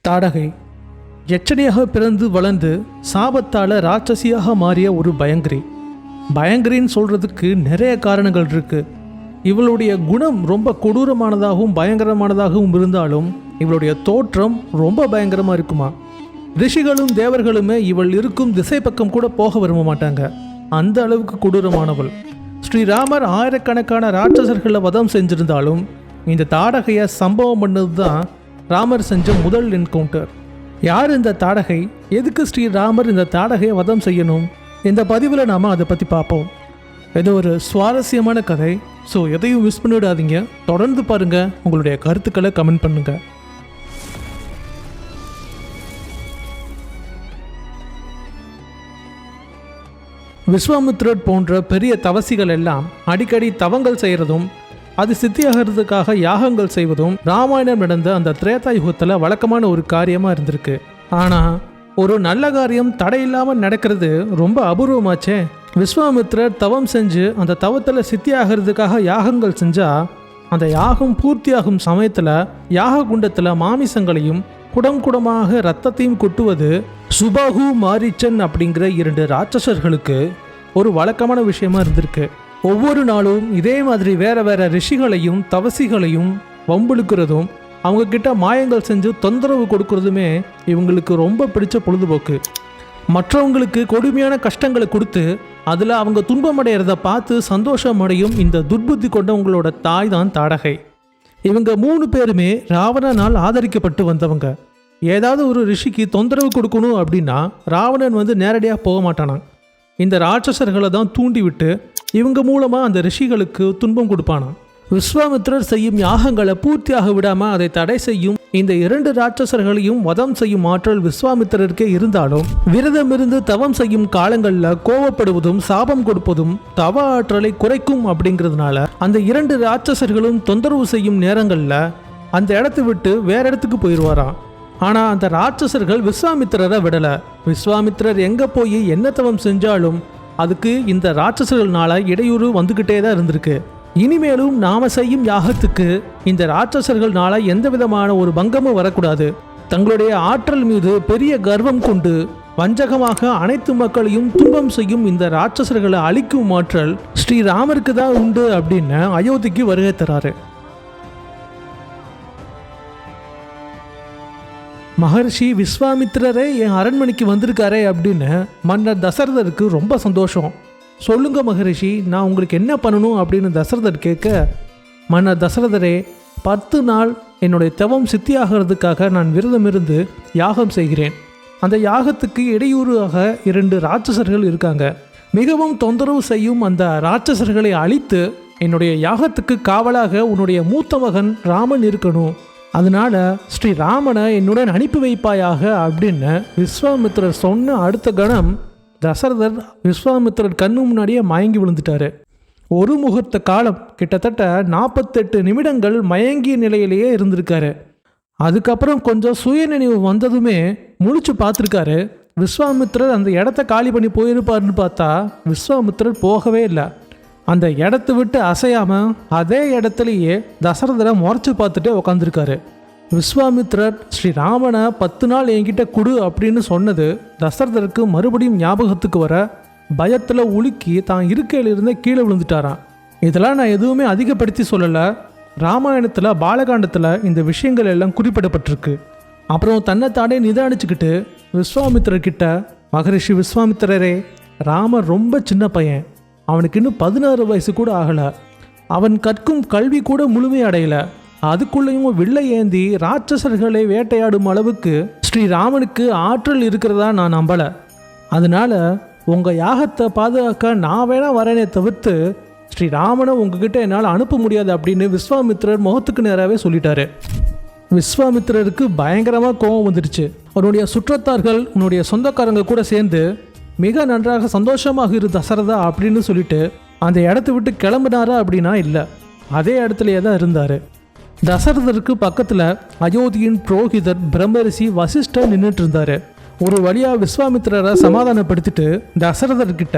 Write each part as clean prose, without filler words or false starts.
தாடகை எச்சனையாக பிறந்து வளர்ந்து சாபத்தால் ராட்சசியாக மாறிய ஒரு பயங்கரி. பயங்கரின்னு சொல்கிறதுக்கு நிறைய காரணங்கள் இருக்குது. இவளுடைய குணம் ரொம்ப கொடூரமானதாகவும் பயங்கரமானதாகவும் இருந்தாலும் இவளுடைய தோற்றம் ரொம்ப பயங்கரமாக இருக்குமா. ரிஷிகளும் தேவர்களுமே இவள் இருக்கும் திசை பக்கம் கூட போக விரும்ப மாட்டாங்க. அந்த அளவுக்கு கொடூரமானவள். ஸ்ரீராமர் ஆயிரக்கணக்கான ராட்சசர்களை வதம் செஞ்சிருந்தாலும் இந்த தாடகையை சம்பவம் பண்ணது தான் ராமர் செஞ்ச முதல் என்கவுண்டர். யார் இந்த தாடகை? எதுக்கு ஸ்ரீராமர் இந்த தாடகையை வதம் செய்யணும்? இந்த பதிவில் நாம் அதை பற்றி பார்ப்போம். இது ஒரு சுவாரஸ்யமான கதை. ஸோ எதையும் மிஸ் பண்ணிவிடாதீங்க. தொடர்ந்து பாருங்கள். உங்களுடைய கருத்துக்களை கமெண்ட் பண்ணுங்கள். விஸ்வாமித்ரர் போன்ற பெரிய தவசிகள் எல்லாம் அடிக்கடி தவங்கள் செய்கிறதும் அது சித்தியாகிறதுக்காக யாகங்கள் செய்வதும் ராமாயணம் நடந்த அந்த திரேதா யுகத்தில் வழக்கமான ஒரு காரியமாக இருந்திருக்கு. ஆனால் ஒரு நல்ல காரியம் தடையில்லாமல் நடக்கிறது ரொம்ப அபூர்வமாச்சே. விஸ்வாமித்ரர் தவம் செஞ்சு அந்த தவத்தில் சித்தியாகிறதுக்காக யாகங்கள் செஞ்சால் அந்த யாகம் பூர்த்தியாகும் சமயத்தில் யாக குண்டத்தில் மாமிசங்களையும் குடம் குடமாக இரத்தத்தையும் கொட்டுவது சுபாகு மாரீச்சன் அப்படிங்கிற 2 ராட்சசர்களுக்கு ஒரு வழக்கமான விஷயமா இருந்திருக்கு. ஒவ்வொரு நாளும் இதே மாதிரி வேற வேற ரிஷிகளையும் தவசிகளையும் வம்புழுக்கிறதும் அவங்க கிட்ட மாயங்கள் செஞ்சு தொந்தரவு கொடுக்கறதுமே இவங்களுக்கு ரொம்ப பிடிச்ச பொழுதுபோக்கு. மற்றவங்களுக்கு கொடுமையான கஷ்டங்களை கொடுத்து அதில் அவங்க துன்பமடைகிறத பார்த்து சந்தோஷமடையும் இந்த துர்புத்தி கொண்டவங்களோட தாய் தான் தாடகை. இவங்க 3 பேருமே ராவணனால் ஆதரிக்கப்பட்டு வந்தவங்க. ஏதாவது ஒரு ரிஷிக்கு தொந்தரவு கொடுக்கணும் அப்படின்னா ராவணன் நேரடியாக போக மாட்டானான். இந்த ராட்சசர்களை தான் தூண்டி விட்டு இவங்க மூலமாக அந்த ரிஷிகளுக்கு துன்பம் கொடுப்பானான். விஸ்வாமித்ரர் செய்யும் யாகங்களை பூர்த்தியாக விடாமல் அதை தடை செய்யும் இந்த 2 ராட்சசர்களையும் வதம் செய்யும் ஆற்றல் விஸ்வாமித்திரருக்கே இருந்தாலும் விரதம் இருந்து தவம் செய்யும் காலங்களில் கோவப்படுவதும் சாபம் கொடுப்பதும் தவ ஆற்றலை குறைக்கும் அப்படிங்கிறதுனால அந்த 2 ராட்சசர்களும் தொந்தரவு செய்யும் நேரங்களில் அந்த இடத்தை விட்டு வேற இடத்துக்கு போயிடுவாராம். ஆனால் அந்த ராட்சசர்கள் விஸ்வாமித்திரரை விடலை. விஸ்வாமித்திரர் எங்கே போய் என்ன தவம் செஞ்சாலும் அதுக்கு இந்த ராட்சசர்களால இடையூறு வந்துக்கிட்டே தான் இருந்திருக்கு. இனிமேலும் நாம செய்யும் யாகத்துக்கு இந்த ராட்சசர்களால எந்த விதமான ஒரு பங்கமும் வரக்கூடாது. தங்களுடைய ஆற்றல் மீது பெரிய கர்வம் கொண்டு வஞ்சகமாக அனைத்து மக்களையும் துன்பம் செய்யும் இந்த ராட்சசர்களை அழிக்கும் ஆற்றல் ஸ்ரீராமருக்கு தான் உண்டு அப்படின்னு அயோத்திக்கு வருகை தராரு. மகர்ஷி விஸ்வாமித்திரரே என் அரண்மனைக்கு வந்திருக்காரே அப்படின்னு மன்னர் தசரதருக்கு ரொம்ப சந்தோஷம். சொல்லுங்க மகரிஷி, நான் உங்களுக்கு என்ன பண்ணணும் அப்படின்னு தசரதர் கேட்க, மன்னர் தசரதரே 10 நாள் என்னுடைய தவம் சித்தியாகிறதுக்காக நான் விரதம் இருந்து யாகம் செய்கிறேன். அந்த யாகத்துக்கு இடையூறாக 2 ராட்சசர்கள் இருக்காங்க. மிகவும் தொந்தரவு செய்யும் அந்த ராட்சசர்களை அழித்து என்னுடைய யாகத்துக்கு காவலாக உன்னுடைய மூத்த மகன் ராமன் இருக்கணும். அதனால ஸ்ரீராமனை என்னுடன் அனுப்பி வைப்பாயாக அப்படின்னு விஸ்வாமித்திரர் சொன்ன அடுத்த கணம் தசரதர் விஸ்வாமித்திரர் கண்ணு முன்னாடியே மயங்கி விழுந்துட்டாரு. ஒரு முகூர்த்த காலம் கிட்டத்தட்ட 48 நிமிடங்கள் மயங்கிய நிலையிலேயே இருந்திருக்காரு. அதுக்கப்புறம் கொஞ்சம் சுயநினைவு வந்ததுமே முழிச்சு பார்த்துருக்காரு. விஸ்வாமித்திரர் அந்த இடத்த காலி பண்ணி போயிருப்பாருன்னு பார்த்தா விஸ்வாமித்திரர் போகவே இல்லை. அந்த இடத்த விட்டு அசையாமல் அதே இடத்துலையே தசரதரை முறைச்சி பார்த்துட்டே உக்காந்துருக்காரு. விஸ்வாமித்திரர் ஸ்ரீராமனை 10 நாள் என்கிட்ட கொடு அப்படின்னு சொன்னது தசரதருக்கு மறுபடியும் ஞாபகத்துக்கு வர பயத்தில் உலுக்கி தான் இருக்கையிலிருந்தே கீழே விழுந்துட்டாராம். இதெல்லாம் நான் எதுவுமே அதிகப்படுத்தி சொல்லலை. ராமாயணத்தில் பாலகாண்டத்தில் இந்த விஷயங்கள் எல்லாம் குறிப்பிடப்பட்டிருக்கு. அப்புறம் தன்னைத்தானே நிதானிச்சுக்கிட்டு விஸ்வாமித்திரர்கிட்ட, மகரிஷி விஸ்வாமித்திரரே, ராமர் ரொம்ப சின்ன பையன். அவனுக்கு இன்னும் 16 வயசு கூட ஆகலை. அவன் கற்கும் கல்வி கூட முழுமையடையலை. அதுக்குள்ளேயும் வில்லை ஏந்தி ராட்சசர்களை வேட்டையாடும் அளவுக்கு ஸ்ரீராமனுக்கு ஆற்றல் இருக்கிறதா நான் நம்பலை. அதனால உங்கள் யாகத்தை பாதுகாக்க நான் வேணா வரேனே தவிர்த்து ஸ்ரீராமனை உங்ககிட்ட என்னால் அனுப்ப முடியாது அப்படின்னு விஸ்வாமித்திரர் முகத்துக்கு நேராகவே சொல்லிட்டாரு. விஸ்வாமித்திரருக்கு பயங்கரமாக கோபம் வந்துடுச்சு. அவனுடைய சுற்றத்தார்கள் உன்னுடைய சொந்தக்காரங்க கூட சேர்ந்து மிக நன்றாக சந்தோஷமாக இரு தசரதா அப்படின்னு சொல்லிட்டு அந்த இடத்த விட்டு கிளம்புனாரா அப்படின்னா இல்லை, அதே இடத்துலையே தான் இருந்தார். தசரதருக்கு பக்கத்தில் அயோத்தியின் புரோகிதர் பிரம்மரிஷி வசிஷ்டர் நின்றுட்டு இருந்தார். ஒரு வழியாக விஸ்வாமித்திரரை சமாதானப்படுத்திட்டு தசரதர்கிட்ட,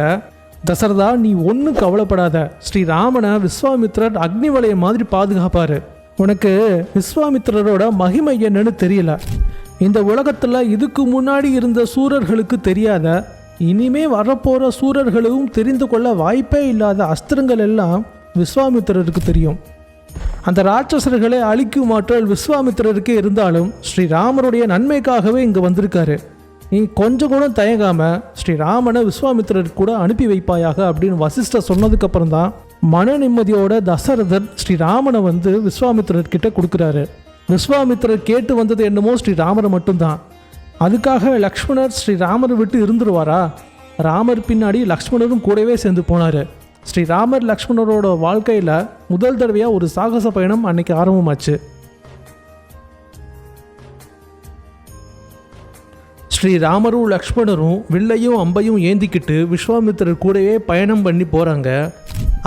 தசரதா நீ ஒன்றும் கவலைப்படாத, ஸ்ரீராமனை விஸ்வாமித்திரர் அக்னி வளைய மாதிரி பாதுகாப்பார். உனக்கு விஸ்வாமித்திரரோட மகிமை என்னன்னு தெரியல. இந்த உலகத்தில் இதுக்கு முன்னாடி இருந்த சூரர்களுக்கு தெரியாத, இனிமே வரப்போகிற சூரர்களும் தெரிந்து கொள்ள வாய்ப்பே இல்லாத அஸ்திரங்கள் எல்லாம் விஸ்வாமித்திரருக்கு தெரியும். அந்த ராட்சசர்களை அழிக்கும் ஆற்றல் விஸ்வாமித்திரருக்கே இருந்தாலும் ஸ்ரீராமருடைய நன்மைக்காகவே இங்கே வந்திருக்காரு. நீ கொஞ்சம் கூட தயங்காமல் ஸ்ரீராமனை விஸ்வாமித்திரருக்கு கூட அனுப்பி வைப்பாயாக அப்படின்னு வசிஷ்டர் சொன்னதுக்கப்புறம் தான் மன நிம்மதியோட தசரதர் ஸ்ரீராமனை விஸ்வாமித்திரர்கிட்ட கொடுக்குறாரு. விஸ்வாமித்திரர் கேட்டு வந்தது என்னமோ ஸ்ரீராமரை மட்டும்தான். அதுக்காக லக்ஷ்மணர் ஸ்ரீராமரை விட்டு இருந்துருவாரா? ராமர் பின்னாடி லக்ஷ்மணரும் கூடவே சேர்ந்து போனார். ஸ்ரீராமர் லக்ஷ்மணரோட வாழ்க்கையில் முதல் தடவையாக ஒரு சாகச பயணம் அன்னைக்கு ஆரம்பமாச்சு. ஸ்ரீராமரும் லக்ஷ்மணரும் வில்லையும் அம்பையும் ஏந்திக்கிட்டு விஸ்வாமித்திரர் கூடவே பயணம் பண்ணி போகிறாங்க.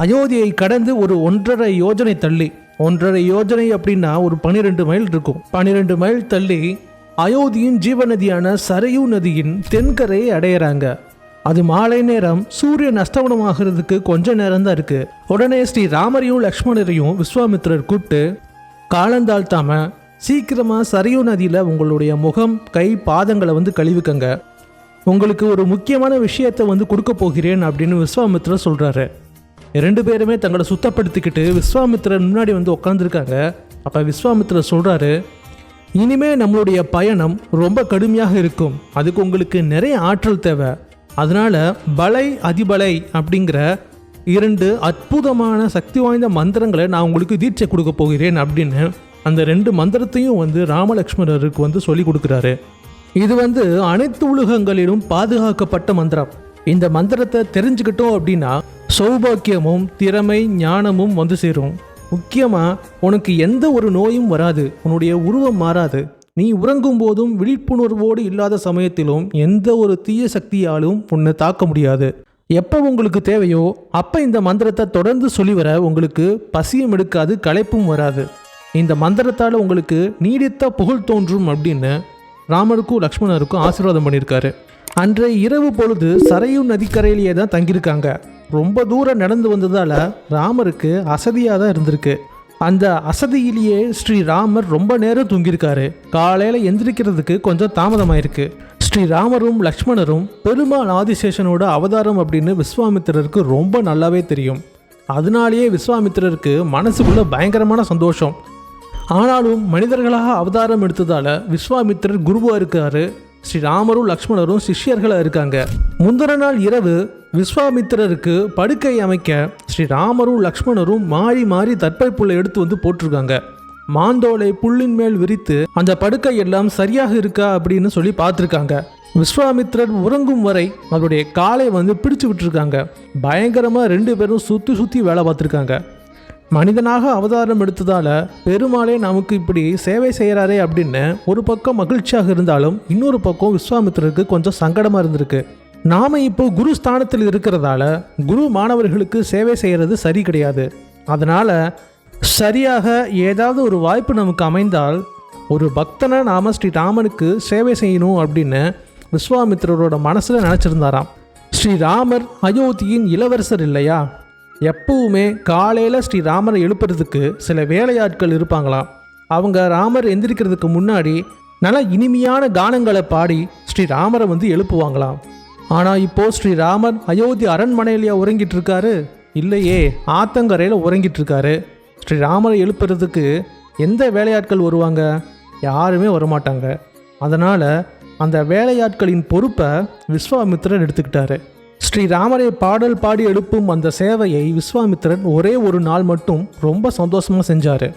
அயோத்தியை கடந்து ஒரு 1.5 யோஜனை தள்ளி, 1.5 யோஜனை அப்படின்னா ஒரு 12 மைல் இருக்கும். 12 மைல் தள்ளி அயோத்தியின் ஜீவநதியான சரையூ நதியின் தென்கரையை அடையிறாங்க. அது மாலை நேரம், சூரியன் அஸ்தமனமாகிறதுக்கு கொஞ்ச நேரம் தான் இருக்குது. உடனே ஸ்ரீராமரையும் லக்ஷ்மணரையும் விஸ்வாமித்திரர் கூப்பிட்டு, காலந்தாழ்த்தாம சீக்கிரமாக சரையூ நதியில் உங்களுடைய முகம், கை, பாதங்களை கழுவிக்கங்க. உங்களுக்கு ஒரு முக்கியமான விஷயத்தை கொடுக்க போகிறேன் அப்படின்னு விஸ்வாமித்திரர் சொல்கிறாரு. 2 பேருமே தங்களை சுத்தப்படுத்திக்கிட்டு விஸ்வாமித்திரர் முன்னாடி உட்காந்துருக்காங்க. அப்போ விஸ்வாமித்திரர் சொல்கிறாரு, இனிமே நம்மளுடைய பயணம் ரொம்ப கடுமையாக இருக்கும். அதுக்கு உங்களுக்கு நிறைய ஆற்றல் தேவை. அதனால் பலை அதிபலை அப்படிங்கிற 2 அற்புதமான சக்தி வாய்ந்த மந்திரங்களை நான் உங்களுக்கு தீட்சை கொடுக்க போகிறேன் அப்படின்னு அந்த 2 மந்திரத்தையும் ராமலக்ஷ்மணருக்கு சொல்லி கொடுக்குறாரு. இது அனைத்து உலகங்களிலும் பாதுகாக்கப்பட்ட மந்திரம். இந்த மந்திரத்தை தெரிஞ்சுக்கிட்டோம் அப்படின்னா சௌபாக்கியமும் திறமை ஞானமும் சேரும். முக்கியமாக உனக்கு எந்த ஒரு நோயும் வராது, உன்னுடைய உருவம் மாறாது. நீ உறங்கும் போதும் விழிப்புணர்வோடு இல்லாத சமயத்திலும் எந்த ஒரு தீய சக்தியாலும் உன்னை தாக்க முடியாது. எப்போ உங்களுக்கு தேவையோ அப்போ இந்த மந்திரத்தை தொடர்ந்து சொல்லி வர உங்களுக்கு பசியும் எடுக்காது, களைப்பும் வராது. இந்த மந்திரத்தால் உங்களுக்கு நீடித்த புகழ் தோன்றும் அப்படின்னு ராமருக்கும் லக்ஷ்மணருக்கும் ஆசீர்வாதம் பண்ணியிருக்காரு. அன்றைய இரவு பொழுது சரையூ நதிக்கரையிலேயே தான் தங்கியிருக்காங்க. ரொம்ப தூரம் நடந்து வந்ததால் ராமருக்கு அசதியாக தான் இருந்திருக்கு. அந்த அசதியிலேயே ஸ்ரீராமர் ரொம்ப நேரம் தூங்கியிருக்காரு. காலையில் எந்திரிக்கிறதுக்கு கொஞ்சம் தாமதமாயிருக்கு. ஸ்ரீராமரும் லக்ஷ்மணரும் பெருமாள் ஆதிசேஷனோட அவதாரம் அப்படின்னு விஸ்வாமித்திரருக்கு ரொம்ப நல்லாவே தெரியும். அதனாலேயே விஸ்வாமித்திரருக்கு மனசுக்குள்ள பயங்கரமான சந்தோஷம். ஆனாலும் மனிதர்களாக அவதாரம் எடுத்ததால் விஸ்வாமித்திரர் குருவாக இருக்காரு. ஸ்ரீராமரும் லக்ஷ்மணரும் சிஷ்யர்களாக இருக்காங்க. முந்தின நாள் இரவு விஸ்வாமித்திரருக்கு படுக்கை அமைக்க ஸ்ரீராமரும் லக்ஷ்மணரும் மாறி மாறி தற்பை புல்லை எடுத்து போட்டிருக்காங்க. மாந்தோலை புல்லின் மேல் விரித்து அந்த படுக்கை எல்லாம் சரியாக இருக்கா அப்படின்னு சொல்லி பார்த்துருக்காங்க. விஸ்வாமித்திரர் உறங்கும் வரை அவருடைய காலை பிடிச்சு விட்டுருக்காங்க. பயங்கரமாக 2 பேரும் சுற்றி வேலை பார்த்துருக்காங்க. மனிதனாக அவதாரம் எடுத்ததால் பெருமாளே நமக்கு இப்படி சேவை செய்கிறாரே அப்படின்னு ஒரு பக்கம் மகிழ்ச்சியாக இருந்தாலும் இன்னொரு பக்கம் விஸ்வாமித்திரருக்கு கொஞ்சம் சங்கடமாக இருந்திருக்கு. நாம் இப்போ குரு ஸ்தானத்தில் இருக்கிறதால குரு மாணவர்களுக்கு சேவை செய்கிறது சரி கிடையாது. அதனால் சரியாக ஏதாவது ஒரு வாய்ப்பு நமக்கு அமைந்தால் ஒரு பக்தனை நாம் ஸ்ரீராமனுக்கு சேவை செய்யணும் அப்படின்னு விஸ்வாமித்திரரோட மனசில் நினச்சிருந்தாராம். ஸ்ரீராமர் அயோத்தியின் இளவரசர் இல்லையா? எப்பவுமே காலையில் ஸ்ரீராமரை எழுப்புறதுக்கு சில வேலையாட்கள் இருப்பாங்களாம். அவங்க ராமர் எந்திரிக்கிறதுக்கு முன்னாடி நல்ல இனிமையான கானங்களை பாடி ஸ்ரீராமரை எழுப்புவாங்களாம். ஆனால் இப்போது ஸ்ரீராமர் அயோத்தி அரண்மனையிலேயே உறங்கிட்டு இருக்காரு? இல்லையே, ஆத்தங்கரையில் உறங்கிட்டு இருக்காரு. ஸ்ரீராமரை எழுப்புறதுக்கு எந்த வேலையாட்கள் வருவாங்க? யாருமே வரமாட்டாங்க. அதனால் அந்த வேலையாட்களின் பொறுப்பை விஸ்வாமித்திரர் எடுத்துக்கிட்டாரு. ஸ்ரீராமரை பாடல் பாடி எழுப்பும் அந்த சேவையை விஸ்வாமித்திரன் ஒரே ஒரு நாள் மட்டும் ரொம்ப சந்தோஷமாக செஞ்சார்.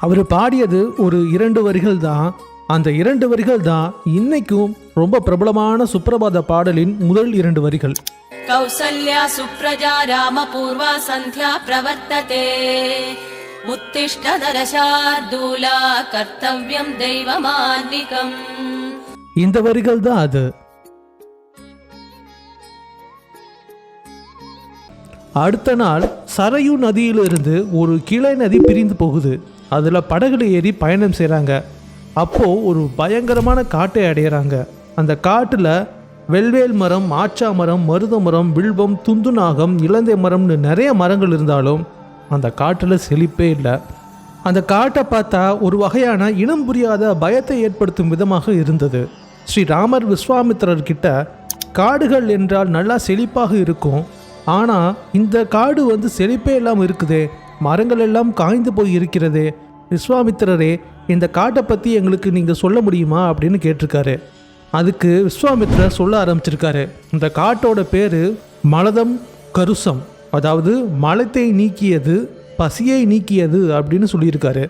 அவர் பாடியது ஒரு 2 வரிகள் தான். அந்த 2 வரிகள் தான் இன்னைக்கும் ரொம்ப பிரபலமான சுப்ரபாத பாடலின் முதல் 2 வரிகள். கௌசல்யா சுப்ரஜா ராம பூர்வா சந்தியா பிரவர்த்ததே உத்திஷ்ட நரசார்தூலா கர்த்தவ்யம் தெய்வமான்விகம். இந்த வரிகள் தான் அது. அடுத்த நாள் சரையூ நதியிலிருந்து ஒரு கிளை நதி பிரிந்து போகுது. அதில் படகுல ஏறி பயணம் செய்கிறாங்க. அப்போது ஒரு பயங்கரமான காட்டை அடையிறாங்க. அந்த காட்டில் வெல்வேல் மரம், ஆச்சா மரம், மருத மரம், வில்வம், துந்துநாகம், இலந்தை மரம்னு நிறைய மரங்கள் இருந்தாலும் அந்த காட்டில் செழிப்பே இல்லை. அந்த காட்டை பார்த்தா ஒரு வகையான இனம் புரியாத பயத்தை ஏற்படுத்தும் விதமாக இருந்தது. ஸ்ரீராமர் விஸ்வாமித்திரர்கிட்ட காடுகள் என்றால் நல்லா செழிப்பாக இருக்கும், ஆனால் இந்த காடு செழிப்பே இல்லாமல் இருக்குதே, மரங்கள் எல்லாம் காய்ந்து போய் இருக்கிறதே, விஸ்வாமித்திரரே இந்த காட்டை பற்றி எங்களுக்கு நீங்கள் சொல்ல முடியுமா அப்படின்னு கேட்டிருக்காரு. அதுக்கு விஸ்வாமித்திரர் சொல்ல ஆரம்பிச்சிருக்காரு. இந்த காட்டோட பேர் மலதம் கருசம், அதாவது மலத்தை நீக்கியது பசியை நீக்கியது அப்படின்னு சொல்லியிருக்காரு.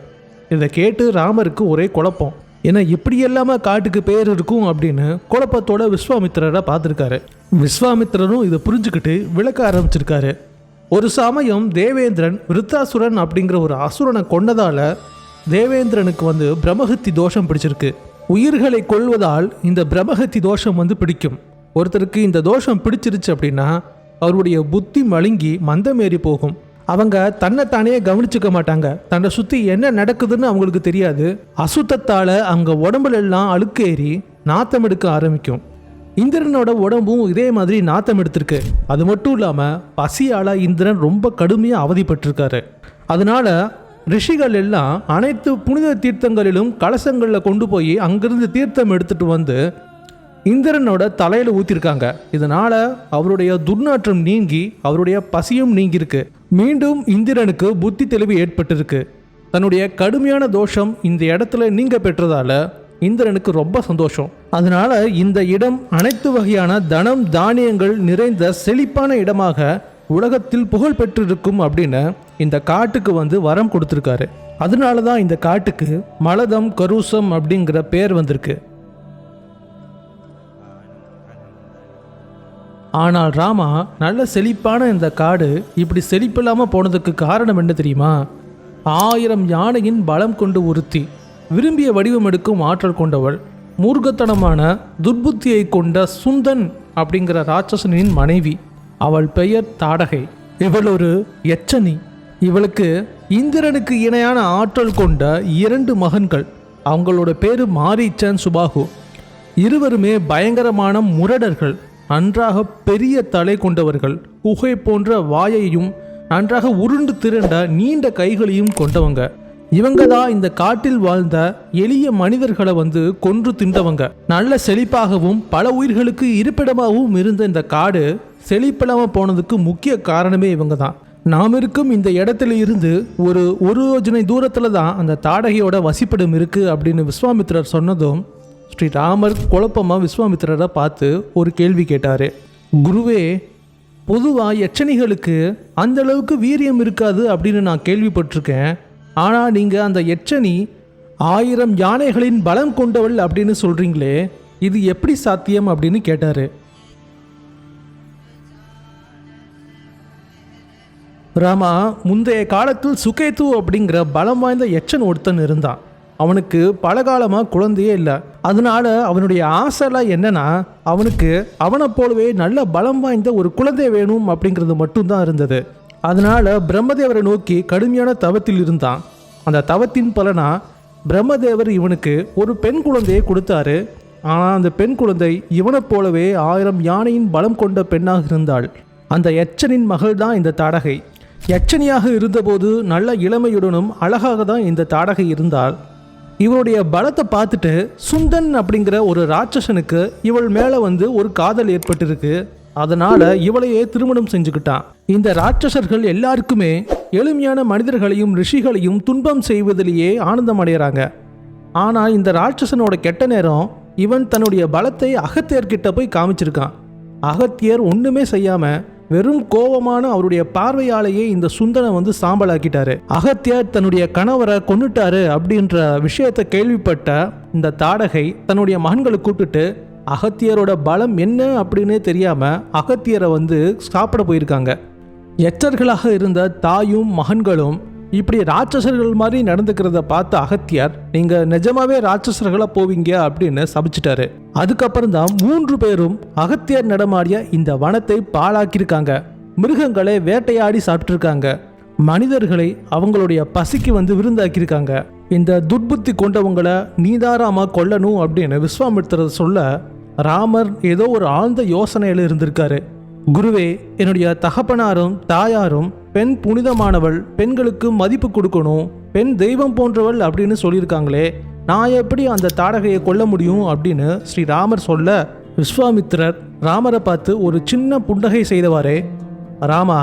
இதை கேட்டு ராமருக்கு ஒரே குழப்பம். ஏன்னா இப்படி இல்லாமல் காட்டுக்கு பேர் இருக்கும் அப்படின்னு குழப்பத்தோட விஸ்வாமித்திரரை பார்த்துருக்காரு. விஸ்வாமித்திரரும் இதை புரிஞ்சுக்கிட்டு விளக்க ஆரம்பிச்சிருக்காரு. ஒரு சமயம் தேவேந்திரன் விருத்தாசுரன் அப்படிங்கிற ஒரு அசுரனை கொண்டதால தேவேந்திரனுக்கு பிரம்மஹத்தி தோஷம் பிடிச்சிருக்கு. உயிர்களை கொள்வதால் இந்த பிரம்மஹத்தி தோஷம் பிடிக்கும். ஒருத்தருக்கு இந்த தோஷம் பிடிச்சிருச்சு அப்படின்னா அவருடைய புத்தி மழுங்கி மந்தமேறி போகும். அவங்க தன்னைத்தானே கவனிச்சுக்க மாட்டாங்க. தன்னை சுற்றி என்ன நடக்குதுன்னு அவங்களுக்கு தெரியாது. அசுத்தத்தால் அவங்க உடம்புல எல்லாம் அழுக்கேறி நாத்தம் எடுக்க ஆரம்பிக்கும். இந்திரனோட உடம்பும் இதே மாதிரி நாத்தம் எடுத்திருக்கு. அது மட்டும் இல்லாமல் பசியால் இந்திரன் ரொம்ப கடுமையாக அவதிப்பட்டிருக்காரு. அதனால ரிஷிகள் எல்லாம் அனைத்து புனித தீர்த்தங்களிலும் கலசங்களில் கொண்டு போய் அங்கிருந்து தீர்த்தம் எடுத்துட்டு இந்திரனோட தலையில் ஊற்றிருக்காங்க. இதனால் அவருடைய துர்நாற்றம் நீங்கி அவருடைய பசியும் நீங்கியிருக்கு. மீண்டும் இந்திரனுக்கு புத்தி தெளிவு ஏற்பட்டிருக்கு. தன்னுடைய கடுமையான தோஷம் இந்த இடத்துல நீங்க பெற்றதால இந்திரனுக்கு ரொம்ப சந்தோஷம். அதனால இந்த இடம் அனைத்து வகையான தனம் தானியங்கள் நிறைந்த செழிப்பான இடமாக உலகத்தில் புகழ் பெற்றிருக்கும் அப்படின்னு இந்த காட்டுக்கு வரம் கொடுத்துருக்காரு. அதனால தான் இந்த காட்டுக்கு மலதம் கருசம் அப்படிங்கிற பேர் வந்திருக்கு. ஆனால் ராமா, நல்ல செழிப்பான இந்த காடு இப்படி செழிப்பில்லாமல் போனதுக்கு காரணம் என்ன தெரியுமா? 1000 யானையின் பலம் கொண்டு ஒருத்தி, விரும்பிய வடிவம் எடுக்கும் ஆற்றல் கொண்டவள், மூர்க்கத்தனமான துர்புத்தியை கொண்ட சுந்தன் அப்படிங்கிற ராட்சசனின் மனைவி. அவள் பெயர் தாடகை. இவள் ஒரு யட்சணி. இவளுக்கு இந்திரனுக்கு இணையான ஆற்றல் கொண்ட 2 மகன்கள். அவங்களோட பேரு மாரீச்சன், சுபாகு. இருவருமே பயங்கரமான முரடர்கள். நன்றாக பெரிய தலை கொண்டவர்கள், குகை போன்ற வாயையும் நன்றாக உருண்டு திரண்ட நீண்ட கைகளையும் கொண்டவங்க. இவங்க தான் இந்த காட்டில் வாழ்ந்த எளிய மனிதர்களை கொன்று திண்டவங்க. நல்ல செழிப்பாகவும் பல உயிர்களுக்கு இருப்பிடமாகவும் இருந்த இந்த காடு செழிப்பில்லாமல் போனதுக்கு முக்கிய காரணமே இவங்க தான். நாம் இருக்கும் இந்த இடத்துல இருந்து ஒரு யோஜனை தூரத்தில் தான் அந்த தாடகையோட வசிப்பிடம் இருக்குது அப்படின்னு விஸ்வாமித்திரர் சொன்னதும் ஸ்ரீராமர் குழப்பமாக விஸ்வாமித்திரரை பார்த்து ஒரு கேள்வி கேட்டார். குருவே, பொதுவாக யட்சணிகளுக்கு அந்தளவுக்கு வீரியம் இருக்காது அப்படின்னு நான் கேள்விப்பட்டிருக்கேன். ஆனால் நீங்கள் அந்த யட்சணி 1000 யானைகளின் பலம் கொண்டவள் அப்படின்னு சொல்கிறீங்களே, இது எப்படி சாத்தியம் அப்படின்னு கேட்டார். ராமா, முந்தைய காலத்தில் சுகேது அப்படிங்கிற பலம் வாய்ந்த யட்சன் ஒருத்தன் இருந்தான். அவனுக்கு பல காலமாக குழந்தையே இல்லை. அதனால அவனுடைய ஆசைலாம் என்னன்னா, அவனுக்கு அவனை போலவே நல்ல பலம் வாய்ந்த ஒரு குழந்தை வேணும் அப்படிங்கிறது மட்டும்தான் இருந்தது. அதனால பிரம்மதேவரை நோக்கி கடுமையான தவத்தில் இருந்தான். அந்த தவத்தின் பலனா பிரம்மதேவர் இவனுக்கு ஒரு பெண் குழந்தையை கொடுத்தாரு. ஆனால் அந்த பெண் குழந்தை இவனை போலவே 1000 யானையின் பலம் கொண்ட பெண்ணாக இருந்தாள். அந்த யட்சனின் மகள் தான் இந்த தாடகை. யட்சனியாக இருந்தபோது நல்ல இளமையுடனும் அழகாக தான் இந்த தாடகை இருந்தாள். இவளுடைய பலத்தை பார்த்துட்டு சுந்தன் அப்படிங்கிற ஒரு ராட்சசனுக்கு இவள் மேலே ஒரு காதல் ஏற்பட்டிருக்கு. அதனால இவளையே திருமணம் செஞ்சுக்கிட்டான். இந்த ராட்சசர்கள் எல்லாருக்குமே எளிமையான மனிதர்களையும் ரிஷிகளையும் துன்பம் செய்வதிலேயே ஆனந்தம் அடைகிறாங்க. ஆனால் இந்த ராட்சசனோட கெட்ட நேரம் இவன் தன்னுடைய பலத்தை அகத்தியர்கிட்ட போய் காமிச்சிருக்கான். அகத்தியர் ஒன்றுமே செய்யாமல் வெறும் கோபமான அவருடைய பார்வையாலேயே இந்த சுந்தனை சாம்பலாக்கிட்டாரு. அகத்தியர் தன்னுடைய கணவரை கொன்னுட்டாரு அப்படின்ற விஷயத்தை கேள்விப்பட்ட இந்த தாடகை தன்னுடைய மகன்களை கூப்பிட்டுட்டு அகத்தியரோட பலம் என்ன அப்படின்னு தெரியாம அகத்தியரை சாப்பிட போயிருக்காங்க. எச்சர்களாக இருந்த தாயும் மகன்களும் இப்படி ராட்சசர்கள் மாதிரி நடந்துக்கிறத பார்த்த அகத்தியர், நீங்க நிஜமாவே ராட்சசர்களா போவீங்க அப்படின்னு சபிச்சிட்டாரு. அதுக்கப்புறம் தான் 3 பேரும் அகத்தியர் நடமாடிய இந்த வனத்தை பாழாக்கியிருக்காங்க. மிருகங்களை வேட்டையாடி சாப்பிட்டுருக்காங்க. மனிதர்களை அவங்களுடைய பசிக்கு விருந்தாக்கியிருக்காங்க. இந்த துர்புத்தி கொண்டவங்களை நீதாராமா கொல்லணும் அப்படின்னு விஸ்வாமித்திரர் சொல்ல ராமர் ஏதோ ஒரு ஆழ்ந்த யோசனையில் இருந்திருக்காரு. குருவே, என்னுடைய தகப்பனாரும் தாயாரும் பெண் புனிதமானவள், பெண்களுக்கு மதிப்பு கொடுக்கணும், பெண் தெய்வம் போன்றவள் அப்படின்னு சொல்லியிருக்காங்களே, நான் எப்படி அந்த தாடகையை கொல்ல முடியும் அப்படின்னு ஸ்ரீராமர் சொல்ல, விஸ்வாமித்திரர் ராமரை பார்த்து ஒரு சின்ன புன்னகை செய்தவாறே, ராமா,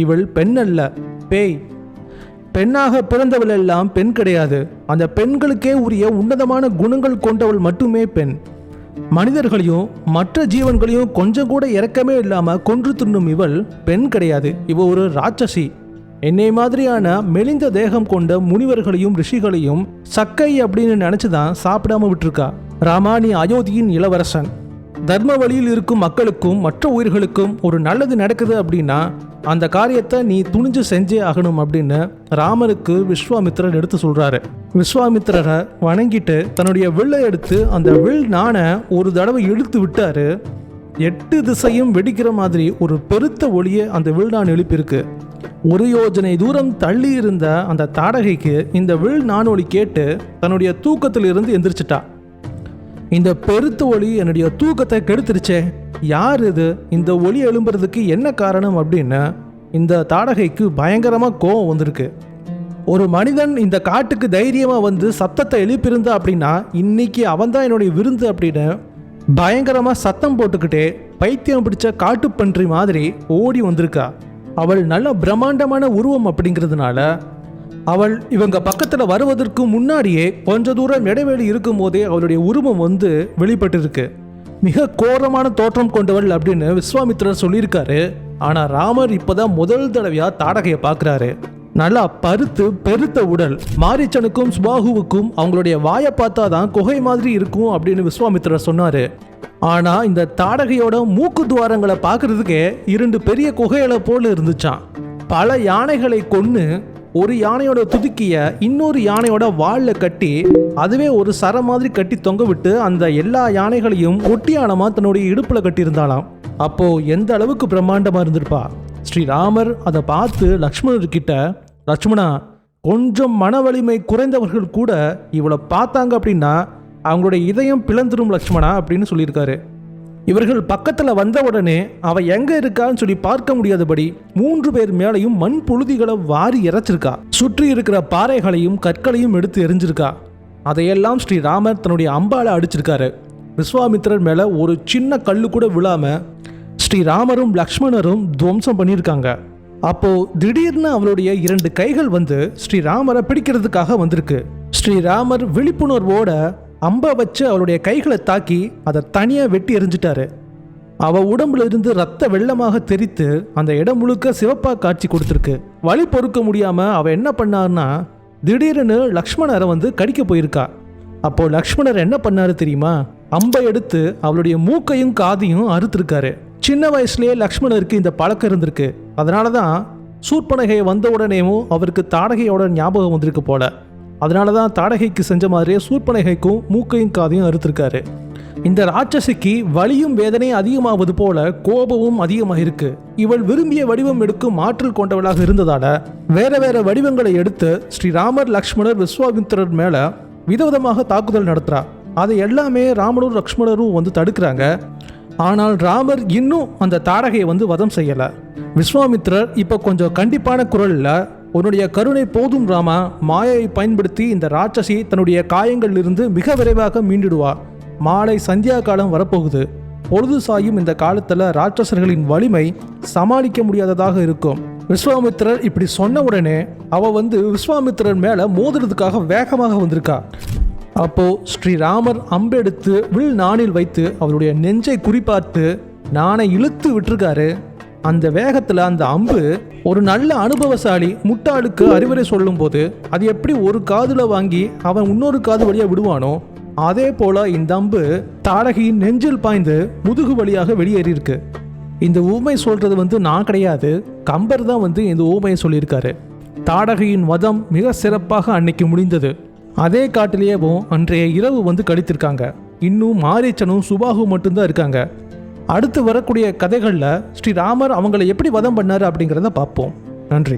இவள் பெண் அல்ல, பேய். பெண்ணாக பிறந்தவள் எல்லாம் பெண் கிடையாது. அந்த பெண்களுக்கே உரிய உன்னதமான குணங்கள் கொண்டவள் மட்டுமே பெண். மனிதர்களையும் மற்ற ஜீவன்களையும் கொஞ்சம் கூட இரக்கமே இல்லாம கொன்று தின்னும் இவள் பெண் கிடையாது. இவ ஒரு ராட்சசி. என்னை மாதிரியான மெலிந்த தேகம் கொண்ட முனிவர்களையும் ரிஷிகளையும் சக்கை அப்படின்னு நினைச்சுதான் சாப்பிடாம விட்டுருக்கா. ராமா, நீ அயோத்தியின் இளவரசன். தர்ம வழியில் இருக்கும் மக்களுக்கும் மற்ற உயிர்களுக்கும் ஒரு நல்லது நடக்குது அப்படின்னா அந்த காரியத்தை நீ துணிஞ்சு செஞ்சே ஆகணும் அப்படின்னு ராமருக்கு விஸ்வாமித்திரர் எடுத்து சொல்றாரு. விஸ்வாமித்திரரை வணங்கிட்டு தன்னுடைய வில்லை எடுத்து அந்த வில் நாண ஒரு தடவை இழுத்து விட்டாரு. 8 திசையும் வெடிக்கிற மாதிரி ஒரு பெருத்த ஒளியை அந்த வில் நான் எழுப்பியிருக்கு. 1 யோஜனை தூரம் தள்ளி இருந்த அந்த தாடகைக்கு இந்த வில் நானொலி கேட்டு தன்னுடைய தூக்கத்தில் இருந்து எந்திரிச்சிட்டா. இந்த பெருத்த ஒளி என்னுடைய தூக்கத்தை கெடுத்துருச்சே, யார் இது, இந்த ஒளி எழும்புறதுக்கு என்ன காரணம் அப்படின்னு இந்த தாடகைக்கு பயங்கரமாக கோபம் வந்திருக்கு. ஒரு மனிதன் இந்த காட்டுக்கு தைரியமாக வந்து சத்தத்தை எழுப்பியிருந்தா அப்படின்னா இன்னைக்கு அவன் தான் என்னுடைய விருந்து அப்படின்னு பயங்கரமாக சத்தம் போட்டுக்கிட்டே பைத்தியம் பிடிச்ச காட்டுப்பன்றி மாதிரி ஓடி வந்திருக்கா. அவள் நல்ல பிரம்மாண்டமான உருவம் அப்படிங்கிறதுனால அவள் இவங்க பக்கத்தில் வருவதற்கு முன்னாடியே கொஞ்ச தூரம் இடைவெளி இருக்கும் போதே அவளுடைய உருவம் வந்து வெளிப்பட்டு இருக்கு. மிக கோரமான தோற்றம் கொண்டவள் அப்படின்னு விஸ்வாமித்திரர் சொல்லியிருக்காரு. ஆனால் ராமர் இப்போதான் முதல் தடவையா தாடகையை பார்க்குறாரு. நல்லா பருத்து பெருத்த உடல், மாரீச்சனுக்கும் சுபாகுவுக்கும் அவங்களுடைய வாயை பார்த்தா தான் குகை மாதிரி இருக்கும் அப்படின்னு விஸ்வாமித்திரர் சொன்னார். ஆனால் இந்த தாடகையோட மூக்கு துவாரங்களை பார்க்கறதுக்கே 2 பெரிய குகைகளை போல இருந்துச்சான். பல யானைகளை கொன்று ஒரு யானையோட துதுக்கிய இன்னொரு யானையோட வாளில் கட்டி அதுவே ஒரு சர மாதிரி கட்டி தொங்க விட்டு அந்த எல்லா யானைகளையும் ஒட்டியானமா தன்னுடைய இடுப்பில் கட்டியிருந்தாலாம். அப்போ எந்த அளவுக்கு பிரம்மாண்டமா இருந்திருப்பா. ஸ்ரீராமர் அதை பார்த்து லக்ஷ்மணர்கிட்ட, லக்ஷ்மணா, கொஞ்சம் மன வலிமை குறைந்தவர்கள் கூட இவளை பார்த்தாங்க அப்படின்னா அவங்களுடைய இதயம் பிளந்துரும் லக்ஷ்மணா அப்படின்னு சொல்லியிருக்காரு. இவர்கள் பக்கத்தில் வந்த உடனே அவ எங்கே இருக்கான்னு சொல்லி பார்க்க முடியாதபடி 3 பேர் மேலையும் மண் புழுதிகளை வாரி இறைச்சிருக்கா. சுற்றி இருக்கிற பாறைகளையும் கற்களையும் எடுத்து எரிஞ்சிருக்கா. அதையெல்லாம் ஸ்ரீராமர் தன்னுடைய அம்பால அடிச்சிருக்காரு. விஸ்வாமித்திரர் மேலே ஒரு சின்ன கல்லு கூட விழாம ஸ்ரீராமரும் லக்ஷ்மணரும் துவம்சம் பண்ணியிருக்காங்க. அப்போ திடீர்னு அவருடைய 2 கைகள் வந்து ஸ்ரீராமரை பிடிக்கிறதுக்காக வந்திருக்கு. ஸ்ரீராமர் விழிப்புணர்வோட அம்பை வச்சு அவளுடைய கைகளை தாக்கி அதை தனியாக வெட்டி எறிஞ்சிட்டாரு. அவள் உடம்புல இருந்து ரத்த வெள்ளமாக தெரித்து அந்த இடம் முழுக்க சிவப்பாக காட்சி கொடுத்துருக்கு. வலி பொறுக்க முடியாமல் அவள் என்ன பண்ணார்னா திடீர்னு லக்ஷ்மணரை வந்து கடிக்க போயிருக்கா. அப்போ லக்ஷ்மணர் என்ன பண்ணாரு தெரியுமா? அம்பை எடுத்து அவளுடைய மூக்கையும் காதையும் அறுத்திருக்காரு. சின்ன வயசுலேயே லக்ஷ்மணருக்கு இந்த பழக்கம் இருந்திருக்கு. அதனால தான் சூர்பனகை வந்த உடனேவும் அவருக்கு தாடகையோட ஞாபகம் வந்திருக்கு போல. அதனால தான் தாடகைக்கு செஞ்ச மாதிரியே சூர்பனகைக்கும் மூக்கையும் காதையும் அறுத்திருக்காரு. இந்த ராட்சசிக்கு வலியும் வேதனையும் அதிகமாவது போல கோபமும் அதிகமாக இருக்கு. இவள் விரும்பிய வடிவம் எடுக்கும் ஆற்றல் கொண்டவளாக இருந்ததால வேற வேற வடிவங்களை எடுத்து ஸ்ரீராமர், லக்ஷ்மணர், விஸ்வாமித்திரர் மேல விதவிதமாக தாக்குதல் நடத்துறா. அதை எல்லாமே ராமனும் லக்ஷ்மணரும் வந்து தடுக்கிறாங்க. ஆனால் ராமர் இன்னும் அந்த தாடகையை வந்து வதம் செய்யல. விஸ்வாமித்திரர் இப்போ கொஞ்சம் கண்டிப்பான குரல்ல, உன்னுடைய கருணை போதும் ராமா, மாயையை பயன்படுத்தி இந்த ராட்சசி தன்னுடைய காயங்களில் இருந்து மிக விரைவாக மீண்டிடுவா. மாலை சந்தியா காலம் வரப்போகுது. பொழுது சாயும் இந்த காலத்துல ராட்சசர்களின் வலிமை சமாளிக்க முடியாததாக இருக்கும். விஸ்வாமித்திரர் இப்படி சொன்ன உடனே அவ வந்து விஸ்வாமித்திரர் மேல மோதுறதுக்காக வேகமாக வந்திருக்கா. அப்போ ஸ்ரீராமர் அம்பெடுத்து வில் நாணில் வைத்து அவருடைய நெஞ்சை குறிப்பார்த்து நானை இழுத்து விட்டுருக்காரு. அந்த வேகத்தில் அந்த அம்பு ஒரு நல்ல அனுபவசாலி முட்டாளுக்கு அறிவுரை சொல்லும் போது அது எப்படி ஒரு காதுல வாங்கி அவன் இன்னொரு காது வழியாக விடுவானோ அதே போல இந்த அம்பு தாடகையின் நெஞ்சில் பாய்ந்து முதுகு வழியாக வெளியேறியிருக்கு. இந்த ஊமை சொல்றது வந்து நான் கிடையாது, கம்பர் தான் வந்து இந்த ஊமையை சொல்லியிருக்காரு. தாடகையின் வதம் மிக சிறப்பாக அன்னைக்கு முடிந்தது. அதே காட்டிலேயேவும் அன்றைய இரவு வந்து கழித்திருக்காங்க. இன்னும் மாரீச்சனும் சுபாகு மட்டும்தான் இருக்காங்க. அடுத்து வரக்கூடிய கதைகளில் ஸ்ரீராமர் அவங்களை எப்படி வதம் பண்ணார் அப்படிங்கிறத பார்ப்போம். நன்றி.